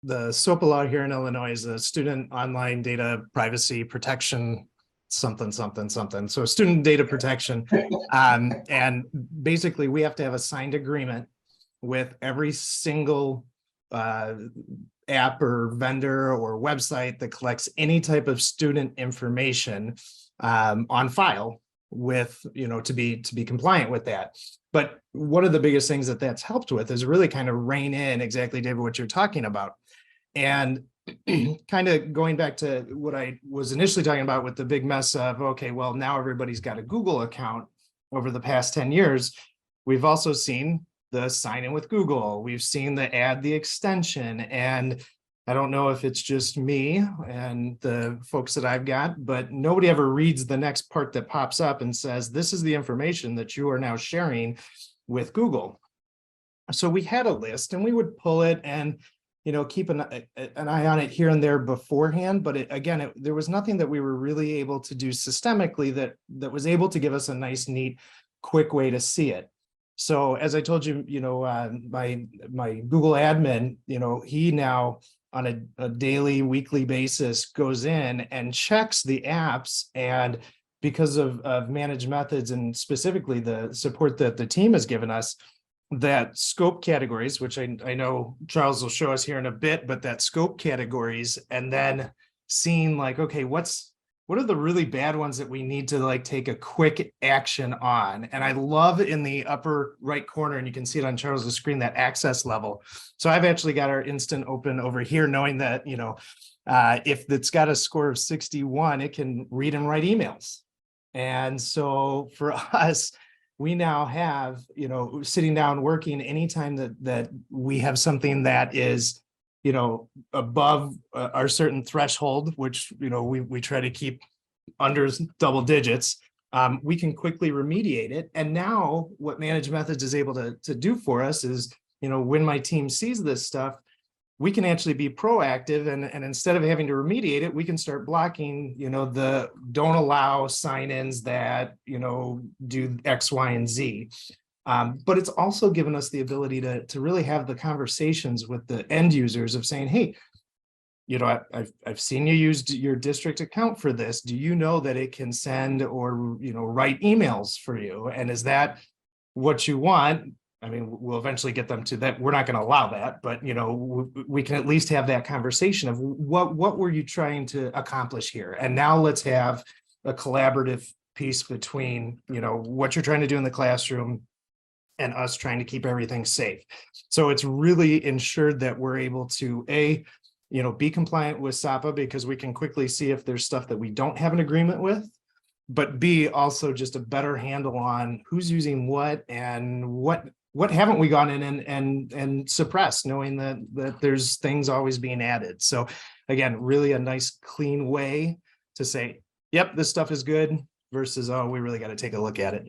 SOPPA law here in Illinois is a Student Online Data Privacy Protection something. So student data protection. And basically we have to have a signed agreement with every single app or vendor or website that collects any type of student information on file with, to be compliant with that. But one of the biggest things that that's helped with is really kind of rein in exactly, David, what you're talking about. And kind of going back to what I was initially talking about with the big mess of, okay, well, now everybody's got a Google account over the past 10 years. We've also seen the sign in with Google. We've seen the add the extension. And I don't know if it's just me and the folks that I've got, but nobody ever reads the next part that pops up and says, this is the information that you are now sharing with Google. So we had a list and we would pull it and keep an eye on it here and there beforehand. But there was nothing that we were really able to do systemically that was able to give us a nice, neat, quick way to see it. So as I told you, my Google admin, he now on a daily, weekly basis goes in and checks the apps. And because of ManageedMethods and specifically the support that the team has given us, that scope categories, which I know Charles will show us here in a bit, but that scope categories, and then seeing like, okay, what are the really bad ones that we need to like take a quick action on? And I love in the upper right corner, and you can see it on Charles's screen, that access level. So I've actually got our instant open over here, knowing that, if it's got a score of 61, it can read and write emails. And so for us, we now have, sitting down working anytime that we have something that is, above our certain threshold, which, we try to keep under double digits, we can quickly remediate it. And now what ManageedMethods is able to do for us is, when my team sees this stuff, we can actually be proactive, and instead of having to remediate it, we can start blocking, the don't allow sign-ins that, do X, Y, and Z. But it's also given us the ability to really have the conversations with the end users of saying, hey, I've seen you used your district account for this. Do you know that it can send or, write emails for you? And is that what you want? I mean, we'll eventually get them to that. We're not going to allow that, but, we can at least have that conversation of what were you trying to accomplish here? And now let's have a collaborative piece between, what you're trying to do in the classroom and us trying to keep everything safe. So it's really ensured that we're able to, be compliant with SOPPA, because we can quickly see if there's stuff that we don't have an agreement with, but B, also just a better handle on who's using what and what haven't we gone in and suppressed, knowing that there's things always being added. So again, really a nice clean way to say, yep, this stuff is good versus, oh, we really got to take a look at it.